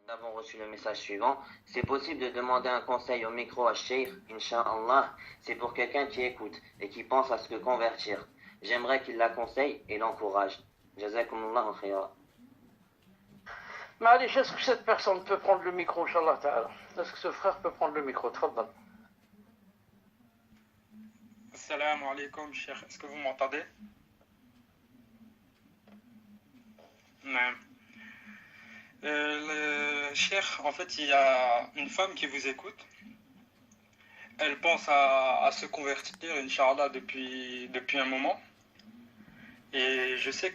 Nous avons reçu le message suivant. C'est possible de demander un conseil au micro à Cheikh, Inch'Allah. C'est pour quelqu'un qui écoute et qui pense à se convertir. J'aimerais qu'il la conseille et l'encourage. Jazakumullahu khayra. Ma'alish, est-ce que cette personne peut prendre le micro, Inch'Allah ta'ala? Est-ce que ce frère peut prendre le micro? Tfaddal. Assalamu alaikum, Cheikh. Est-ce que vous m'entendez? Non. Cheikh, en fait, il y a une femme qui vous écoute. Elle pense à se convertir, Inch'Allah, depuis un moment. Et je sais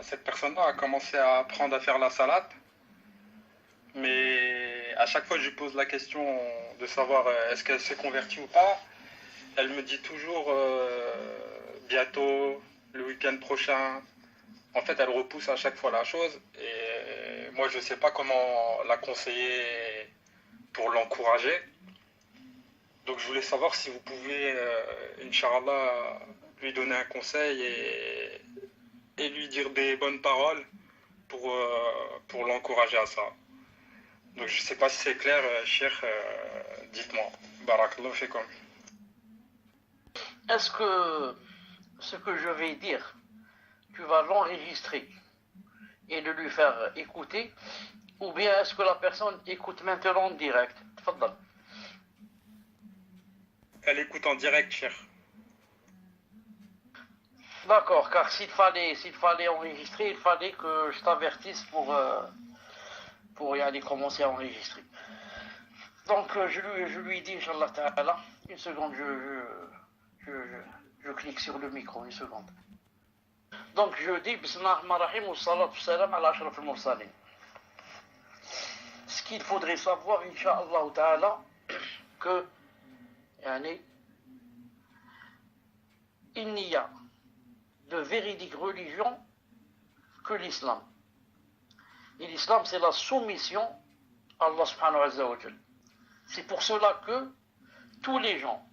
cette personne-là a commencé à apprendre à faire la salade. Mais à chaque fois, je lui pose la question de savoir est-ce qu'elle s'est convertie ou pas. Elle me dit toujours bientôt, le week-end prochain. En fait, elle repousse à chaque fois la chose. Et moi, je ne sais pas comment la conseiller pour l'encourager. Donc, je voulais savoir si vous pouvez, Inch'Allah, lui donner un conseil et lui dire des bonnes paroles pour l'encourager à ça. Donc, je ne sais pas si c'est clair, Cheikh, dites-moi. Barakallahu fikum. Est-ce que ce que je vais dire, tu vas l'enregistrer et le lui faire écouter, ou bien est-ce que la personne écoute maintenant en direct? Tfaddal. Elle écoute en direct, Cheikh. D'accord, car s'il fallait enregistrer, il fallait que je t'avertisse pour y aller commencer à enregistrer. Donc je lui dis, Inch'Allah ta'ala, une seconde, je clique sur le micro, une seconde. Donc je dis, Bismillah ar-Rahman ar-Rahim, wa salatu salam ala ashraf al-mursalin. Ce qu'il faudrait savoir, Inch'Allah ta'ala, que, il n'y a de véridique religion que l'islam. Et l'islam, c'est la soumission à Allah subhanahu wa ta'ala. C'est pour cela que tous les gens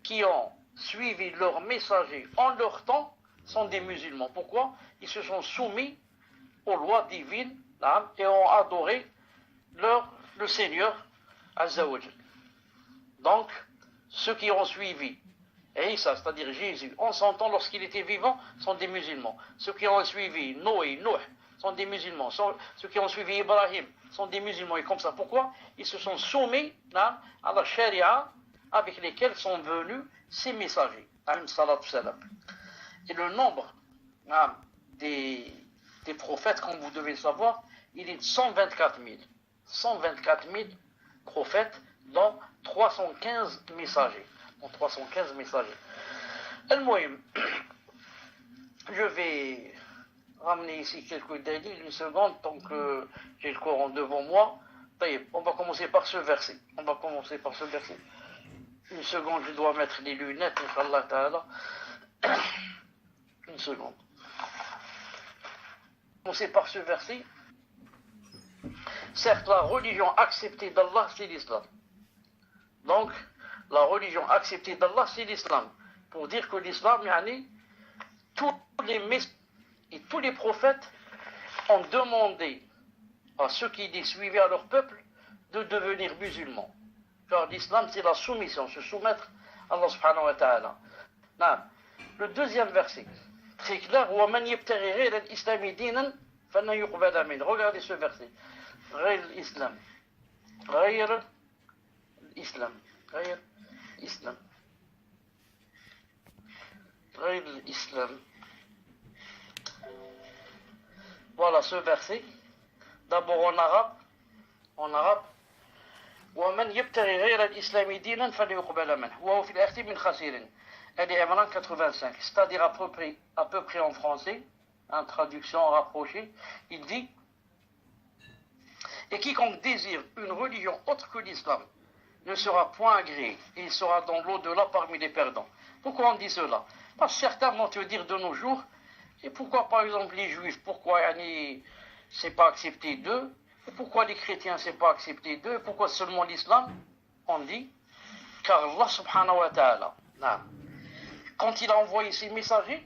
qui ont suivi leur messager en leur temps sont des musulmans. Pourquoi? Ils se sont soumis aux lois divines et ont adoré le Seigneur Azza wa Jal. Donc, ceux qui ont suivi Isa, c'est-à-dire Jésus, en son temps lorsqu'il était vivant, sont des musulmans. Ceux qui ont suivi Noé, sont des musulmans. Ceux qui ont suivi Ibrahim sont des musulmans. Et comme ça, pourquoi? Ils se sont soumis à la charia avec lesquels sont venus ces messagers. Et le nombre des prophètes, comme vous devez le savoir, il est de 124 000. 124 000 prophètes, dont 315 messagers. Al-Muhim, je vais ramener ici quelques dalils, une seconde, tant que j'ai le Coran devant moi. On va commencer par ce verset. Une seconde, je dois mettre les lunettes, Inch'Allah ta'ala. Une seconde. Commencer par ce verset. Certes, la religion acceptée d'Allah, c'est l'islam. Donc, la religion acceptée d'Allah, c'est l'islam. Pour dire que l'islam, tous les prophètes ont demandé à ceux qui les suivaient à leur peuple de devenir musulmans. Car l'islam, c'est la soumission, se soumettre à Allah subhanahu wa ta'ala. Le deuxième verset, très clair, regardez ce verset. Islam. Voilà ce verset. D'abord en arabe. ومن يبتغي غير الإسلام دينا فليقبل منه وهو في الآخر من خاسرين. Elle est Imran 85, c'est-à-dire à peu près en français, en traduction rapprochée, il dit: et quiconque désire une religion autre que l'islam ne sera point agréé, et il sera dans l'au-delà parmi les perdants. Pourquoi on dit cela? Parce que certains vont te dire de nos jours, et pourquoi par exemple les juifs, pourquoi c'est pas accepté d'eux? Et pourquoi les chrétiens, c'est pas accepté d'eux? Pourquoi seulement l'islam? On dit, car Allah subhanahu wa ta'ala, quand il a envoyé ses messagers,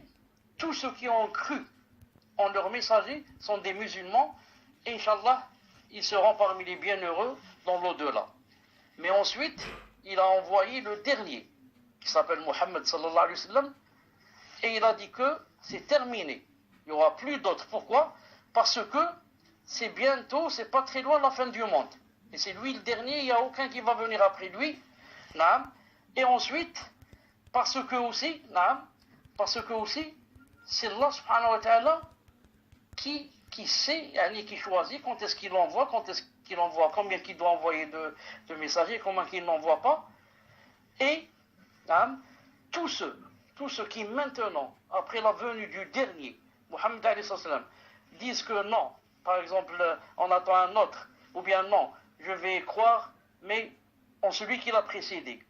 tous ceux qui ont cru en leurs messagers sont des musulmans, Inch'Allah, ils seront parmi les bienheureux dans l'au-delà. Mais ensuite, il a envoyé le dernier, qui s'appelle Mohammed sallallahu alayhi wa sallam, et il a dit que c'est terminé. Il n'y aura plus d'autres. Pourquoi? Parce que c'est bientôt, c'est pas très loin la fin du monde. Et c'est lui le dernier, il n'y a aucun qui va venir après lui. Naam. Et ensuite, parce que aussi, c'est Allah subhanahu wa ta'ala qui sait, qui choisit quand est-ce qu'il envoie, combien qu'il doit envoyer de messagers, combien qu'il n'envoie pas. Et tous ceux qui maintenant, après la venue du dernier, Muhammad alayhi salam, disent que non, par exemple, on attend un autre, ou bien non, je vais croire, mais en celui qui l'a précédé,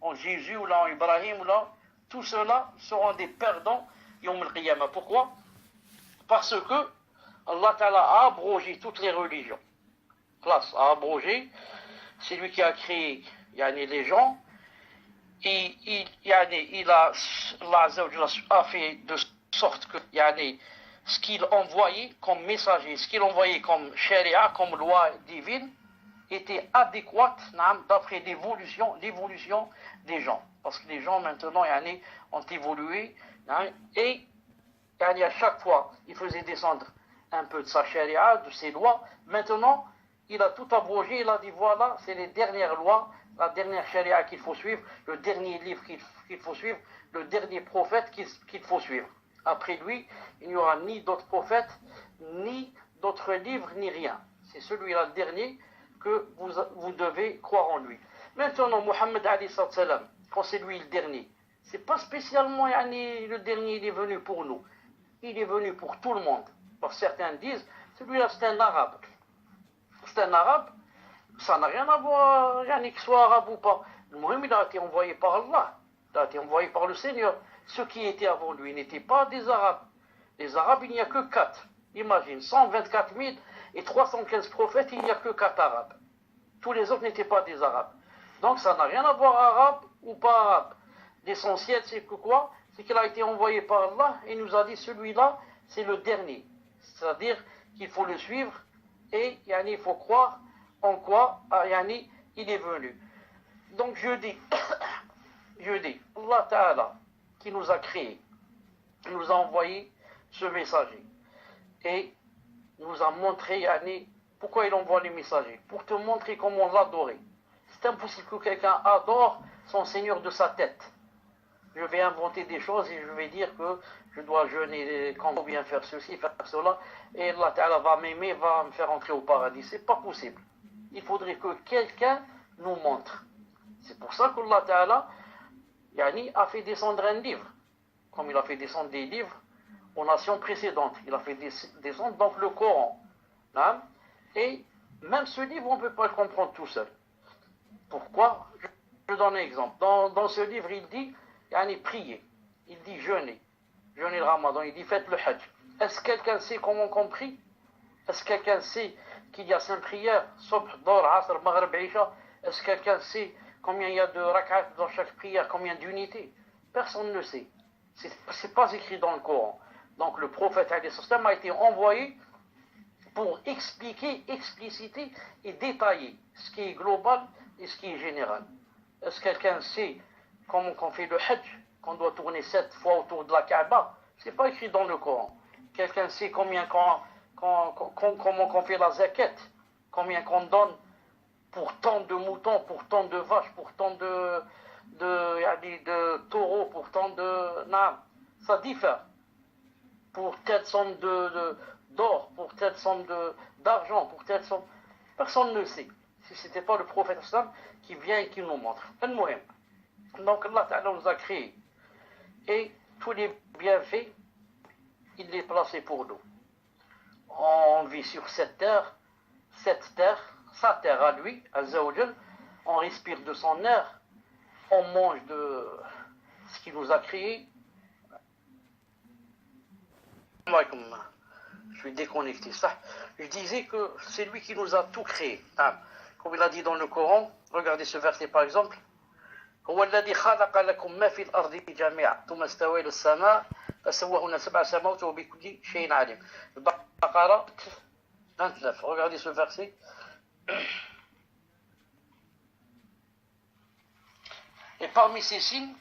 en Jésus ou là, en Ibrahim ou là, tous ceux-là seront des perdants Yawm al-Qiyamah. Pourquoi? Parce que Allah Ta'ala a abrogé toutes les religions. Allah a abrogé, c'est lui qui a créé les gens, et Allah a fait de sorte que ce qu'il envoyait comme messager, ce qu'il envoyait comme sharia, comme loi divine, était adéquate d'après l'évolution des gens. Parce que les gens maintenant ont évolué, et à chaque fois il faisait descendre un peu de sa sharia, de ses lois. Maintenant il a tout abrogé, il a dit voilà, c'est les dernières lois, la dernière sharia qu'il faut suivre, le dernier livre qu'il faut suivre, le dernier prophète qu'il faut suivre. Après lui, il n'y aura ni d'autres prophètes, ni d'autres livres, ni rien. C'est celui-là le dernier que vous devez croire en lui. Maintenant, Mohammed alayhi salam, quand c'est lui le dernier, c'est pas spécialement le dernier, il est venu pour nous. Il est venu pour tout le monde. Alors certains disent, celui-là c'est un arabe. C'est un arabe, ça n'a rien à voir, qu'il soit arabe ou pas. Le Mohammed il a été envoyé par Allah, il a été envoyé par le Seigneur. Ceux qui étaient avant lui n'étaient pas des arabes. Les arabes, il n'y a que 4. Imagine, 124 315 prophètes, il n'y a que 4 arabes. Tous les autres n'étaient pas des arabes. Donc ça n'a rien à voir arabe ou pas arabe. L'essentiel, c'est que quoi? C'est qu'il a été envoyé par Allah et nous a dit celui-là, c'est le dernier. C'est-à-dire qu'il faut le suivre et il faut croire en quoi il est venu. Donc je dis, Allah Ta'ala, qui nous a créés, nous a envoyé ce messager et nous a montré pourquoi il envoie les messagers, pour te montrer comment l'adorer. C'est impossible que quelqu'un adore son Seigneur de sa tête. Je vais inventer des choses et je vais dire que je dois jeûner, quand bien faire ceci, faire cela, et Allah Ta'ala va m'aimer, va me faire entrer au paradis. C'est pas possible. Il faudrait que quelqu'un nous montre. C'est pour ça qu'Allah Ta'ala a fait descendre un livre, comme il a fait descendre des livres aux nations précédentes. Il a fait descendre donc le Coran. Et même ce livre, on ne peut pas le comprendre tout seul. Pourquoi? Je donne un exemple. Dans ce livre, il dit prier, il dit jeûner le ramadan, il dit faites le hajj. Est-ce que quelqu'un sait comment on prie? Est-ce que quelqu'un sait qu'il y a 5 prières, Subh, Dhuhr, Asr, Maghrib, Isha? Est-ce que quelqu'un sait combien il y a de rak'at dans chaque prière, combien d'unités? Personne ne le sait. C'est pas écrit dans le Coran. Donc le prophète a été envoyé pour expliquer, expliciter et détailler ce qui est global et ce qui est général. Est-ce que quelqu'un sait comment on fait le hajj, qu'on doit tourner 7 fois autour de la Kaaba? C'est pas écrit dans le Coran. Quelqu'un sait comment on fait la zakat, combien qu'on donne pour tant de moutons, pour tant de vaches, pour tant de taureaux, pour tant de... Non, ça diffère. Pour telle somme d'or, pour telle somme d'argent, pour telle somme... Personne ne sait. Si ce n'était pas le prophète qui vient et qui nous montre. Donc Allah Ta'ala nous a créés. Et tous les bienfaits, il les placé pour nous. On vit sur cette terre, sa terre à lui, Azza wa Jal, on respire de son air, on mange de ce qu'il nous a créé. Je suis déconnecté. Ça, je disais que c'est lui qui nous a tout créé. Comme il a dit dans le Coran, regardez ce verset par exemple. هو الذي خلق لكم ما في الأرض جميعا ثم استوى إلى السماء فسواهن 7 سماوات وبكل شيء عليم. البقرة 29. Regardez ce verset. Et parmi ces signes,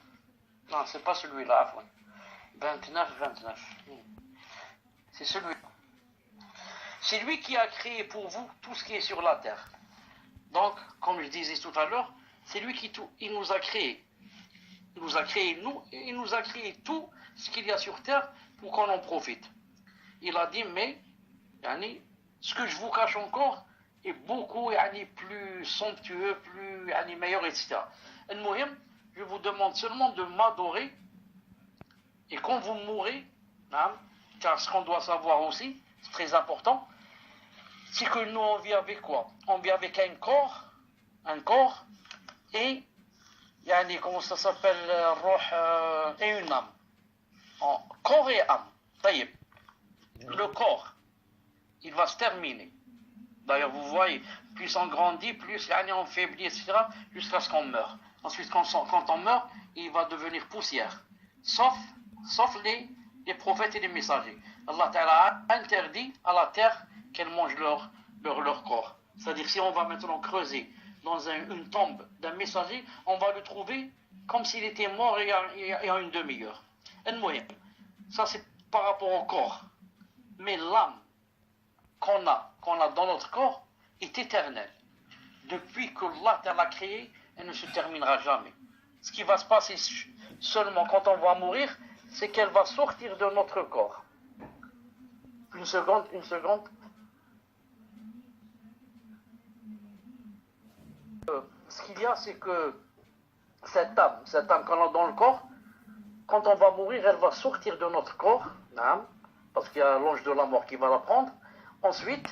non, c'est pas celui-là, 29. C'est celui-là. C'est lui qui a créé pour vous tout ce qui est sur la terre. Donc, comme je disais tout à l'heure, c'est lui qui il nous a créé. Il nous a créé nous, et il nous a créé tout ce qu'il y a sur terre pour qu'on en profite. Il a dit, mais, ce que je vous cache encore est beaucoup plus somptueux, plus meilleur, etc. Je vous demande seulement de m'adorer, et quand vous mourrez, car ce qu'on doit savoir aussi, c'est très important, c'est que nous on vit avec quoi? On vit avec un corps, et comment ça s'appelle, et une âme. Corps et âme. Taïeb. Le corps, il va se terminer. D'ailleurs, vous voyez, plus on grandit, plus on faiblit, etc., jusqu'à ce qu'on meure. Ensuite, quand on meurt, il va devenir poussière. Sauf les prophètes et les messagers. Allah Ta'ala a interdit à la terre qu'elle mange leur corps. C'est-à-dire, si on va maintenant creuser dans une tombe d'un messager, on va le trouver comme s'il était mort il y a une demi-heure. Ça, c'est par rapport au corps. Mais l'âme qu'on a dans notre corps est éternelle. Depuis que Allah l'a créée, elle ne se terminera jamais. Ce qui va se passer seulement quand on va mourir, c'est qu'elle va sortir de notre corps. Une seconde. Ce qu'il y a, c'est que cette âme qu'on a dans le corps, quand on va mourir, elle va sortir de notre corps, parce qu'il y a l'ange de la mort qui va la prendre. Ensuite,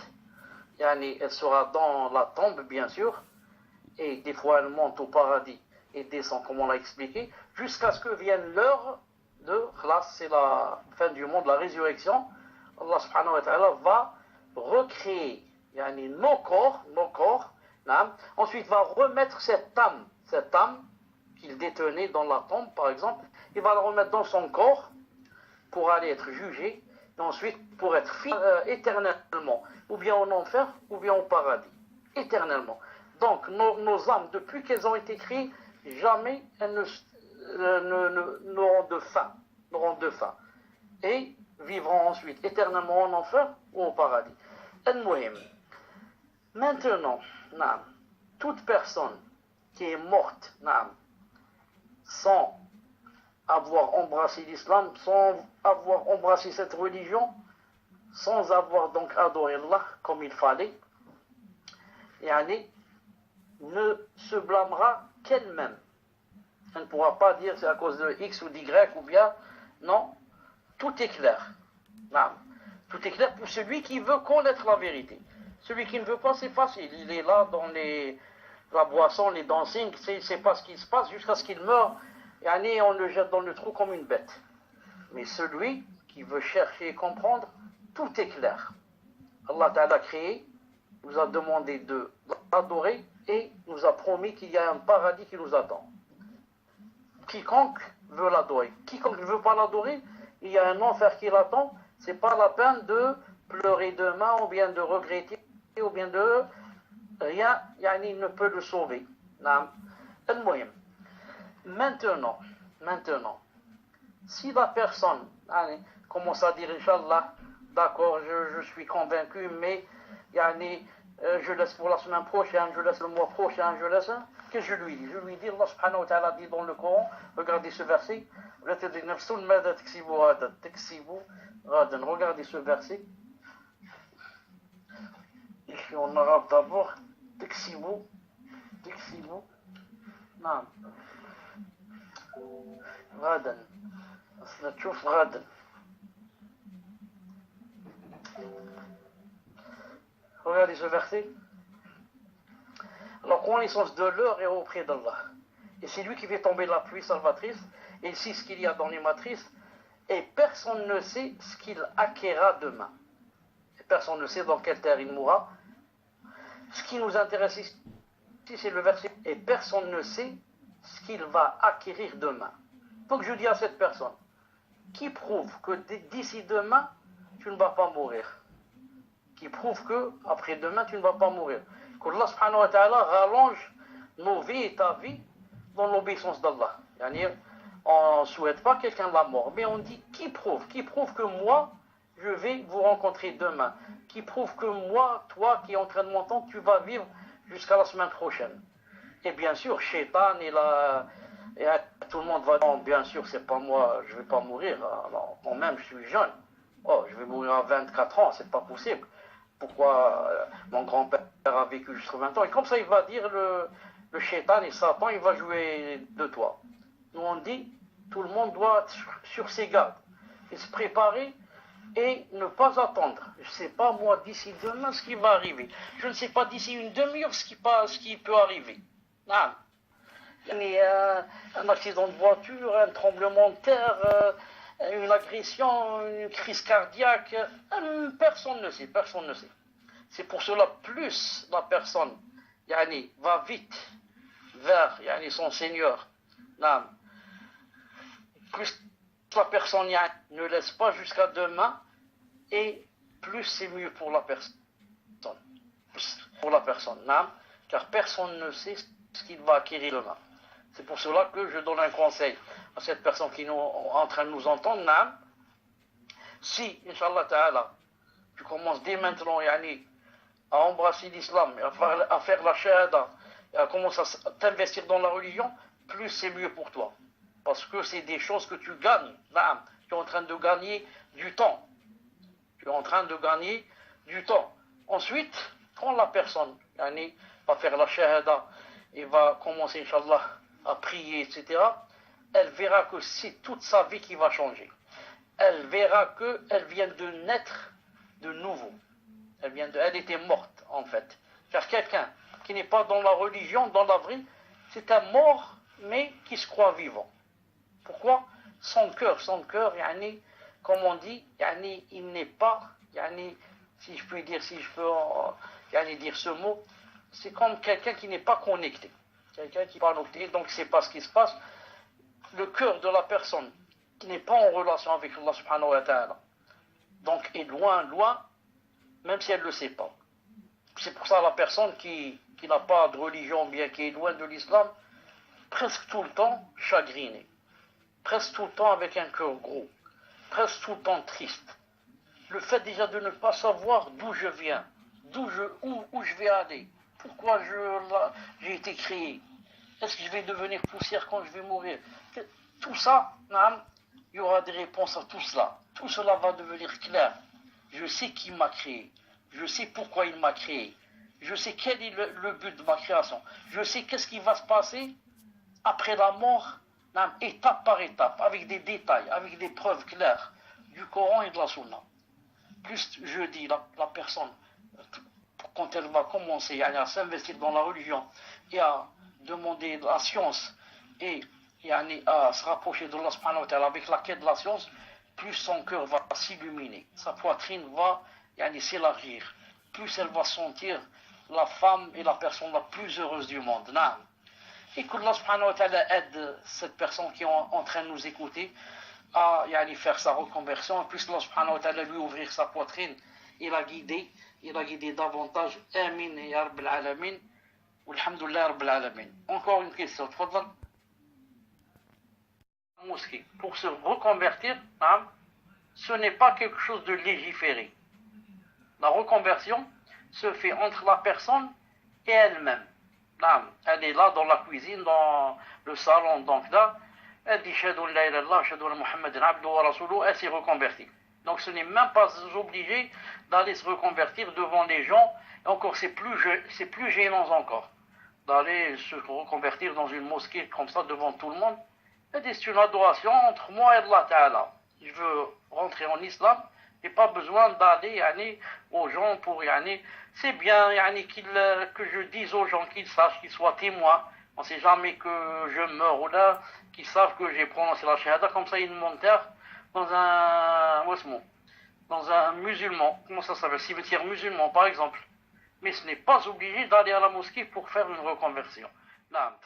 elle sera dans la tombe, bien sûr, et des fois elle monte au paradis et descend, comme on l'a expliqué, jusqu'à ce que vienne l'heure de khlas, c'est la fin du monde, la résurrection. Allah subhanahu wa ta'ala va recréer nos corps, ensuite va remettre cette âme qu'il détenait dans la tombe, par exemple, il va la remettre dans son corps pour aller être jugé, et ensuite pour être fini éternellement, ou bien en enfer, ou bien au paradis, éternellement. Donc nos âmes, depuis qu'elles ont été créées, jamais elles n'auront de fin, et vivront ensuite éternellement en enfer ou au paradis. Maintenant, toute personne qui est morte sans avoir embrassé l'islam, sans avoir embrassé cette religion, sans avoir donc adoré Allah comme il fallait, ne se blâmera qu'elle-même. Elle ne pourra pas dire c'est à cause de X ou d'Y ou bien, non, tout est clair. Tout est clair pour celui qui veut connaître la vérité. Celui qui ne veut pas, c'est facile. Il est là dans la boisson, les dancing, il ne sait pas ce qui se passe jusqu'à ce qu'il meure. Et on le jette dans le trou comme une bête. Mais celui qui veut chercher et comprendre, tout est clair. Allah Ta'ala a créé, nous a demandé de l'adorer et nous a promis qu'il y a un paradis qui nous attend. Quiconque veut l'adorer. Quiconque ne veut pas l'adorer, il y a un enfer qui l'attend. C'est pas la peine de pleurer demain ou bien de regretter ou bien de rien, il ne peut le sauver. Maintenant, si la personne commence à dire Inch'Allah, d'accord, je suis convaincu, mais je laisse pour la semaine prochaine, je laisse le mois prochain, qu'est-ce que je lui dis? Je lui dis, Allah subhanahu wa ta'ala dit dans le Coran, regardez ce verset, regardez ce verset, écrit en arabe d'abord, تكسبوا نعم غدا أصلا تشوف غدا. Regardez ce verset. Alors, connaissance de l'heure est auprès d'Allah. Et c'est lui qui fait tomber la pluie salvatrice. Et il sait ce qu'il y a dans les matrices. Et personne ne sait ce qu'il acquérera demain. Et personne ne sait dans quelle terre il mourra. Ce qui nous intéresse ici, c'est le verset. Et personne ne sait ce qu'il va acquérir demain. Donc je dis à cette personne, qui prouve que d'ici demain, tu ne vas pas mourir? qui prouve que après-demain tu ne vas pas mourir. Qu'Allah subhanahu wa ta'ala rallonge nos vies et ta vie dans l'obéissance d'Allah. On ne souhaite pas quelqu'un la mort, mais on dit qui prouve que moi je vais vous rencontrer demain, qui prouve que moi, toi qui es en train de m'entendre, tu vas vivre jusqu'à la semaine prochaine. Et bien sûr, Shaitan et tout le monde va dire, bien sûr, c'est pas moi, je vais pas mourir, alors, moi-même je suis jeune, je vais mourir à 24 ans, c'est pas possible. Pourquoi mon grand-père a vécu jusqu'à 20 ans? Et comme ça, il va dire, le Shaitan et Satan, il va jouer de toi. Nous on dit, tout le monde doit être sur ses gardes et se préparer et ne pas attendre. Je ne sais pas moi d'ici demain ce qui va arriver. Je ne sais pas d'ici une demi-heure ce qui peut arriver. Non. Un accident de voiture, un tremblement de terre, une agression, une crise cardiaque, personne ne sait. C'est pour cela plus la personne va vite vers son Seigneur. Non. Plus la personne ne laisse pas jusqu'à demain, et plus c'est mieux pour la personne. Non, car personne ne sait ce qu'il va acquérir demain. C'est pour cela que je donne un conseil à cette personne qui est en train de nous entendre. Non, si, Inch'Allah Ta'ala, tu commences dès maintenant à embrasser l'islam, à faire la shahada, et à commencer à t'investir dans la religion, plus c'est mieux pour toi. Parce que c'est des choses que tu gagnes. Tu es en train de gagner du temps. Ensuite, quand la personne va faire la shahada et va commencer, Inch'Allah, à prier, etc., elle verra que c'est toute sa vie qui va changer. Elle verra qu'elle vient de naître de nouveau. Elle était morte, en fait. Car quelqu'un qui n'est pas dans la religion, dans la vraie, c'est un mort, mais qui se croit vivant. Pourquoi? Son cœur, comme on dit, il n'est pas, si je peux dire ce mot, c'est comme quelqu'un qui n'est pas connecté. Quelqu'un qui n'est pas connecté, donc c'est pas ce qui se passe. Le cœur de la personne qui n'est pas en relation avec Allah subhanahu wa ta'ala, donc est loin, même si elle ne le sait pas. C'est pour ça la personne qui n'a pas de religion, bien qui est loin de l'islam, presque tout le temps chagrinée. Presque tout le temps avec un cœur gros, presque tout le temps triste. Le fait déjà de ne pas savoir d'où je viens, où je vais aller, pourquoi j'ai été créé, est-ce que je vais devenir poussière quand je vais mourir, tout ça, il y aura des réponses à tout cela. Tout cela va devenir clair. Je sais qui m'a créé, je sais pourquoi il m'a créé, je sais quel est le but de ma création, je sais qu'est-ce qui va se passer après la mort, étape par étape, avec des détails, avec des preuves claires du Coran et de la Sunna. Plus je dis, la personne, quand elle va commencer à s'investir dans la religion et à demander la science et à se rapprocher de Allah subhanahu wa ta'ala avec la quête de la science, plus son cœur va s'illuminer, sa poitrine va s'élargir, plus elle va sentir la femme et la personne la plus heureuse du monde. Et que Allah subhanahu wa ta'ala aide cette personne qui est en train de nous écouter à faire sa reconversion, et puis Allah subhanahu wa ta'ala lui ouvrir sa poitrine et la guider davantage. Amin ya Rabbil Alamin. Alhamdulillah Rabbil Alamin. Encore une question. Mosquée. Pour se reconvertir, ce n'est pas quelque chose de légiféré. La reconversion se fait entre la personne et elle-même. Elle est là dans la cuisine, dans le salon, donc là, elle dit Shahadu la ilaha illallah, Shahadu anna Muhammadan abduhu wa rasuluhu, elle s'est reconvertie. Donc ce n'est même pas obligé d'aller se reconvertir devant les gens, et encore c'est plus gênant encore, d'aller se reconvertir dans une mosquée comme ça devant tout le monde. Elle dit c'est une adoration entre moi et Allah Ta'ala. Je veux rentrer en islam, et pas besoin d'aller aux gens pour c'est bien que je dise aux gens qu'ils sachent, qu'ils soient témoins. On ne sait jamais que je meurs ou là, qu'ils savent que j'ai prononcé la shahada, comme ça ils m'enterrent dans un musulman, comment ça s'appelle, cimetière musulman par exemple. Mais ce n'est pas obligé d'aller à la mosquée pour faire une reconversion. Là,